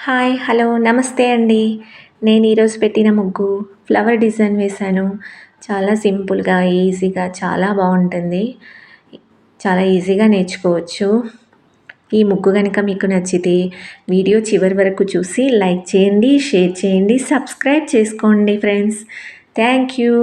Hi! Hello! నమస్తే అండి. నేను ఈరోజు పెట్టిన ముగ్గు ఫ్లవర్ డిజైన్ వేశాను. చాలా సింపుల్‌గా, ఈజీగా చాలా బావుంటుంది. చాలా ఈజీగా నేర్చుకోవచ్చు. ఈ ముగ్గు గనక మీకు నచ్చితే వీడియో చివరి వరకు చూసి లైక్ చేయండి, షేర్ చేయండి, సబ్స్క్రైబ్ చేసుకోండి ఫ్రెండ్స్. Thank you.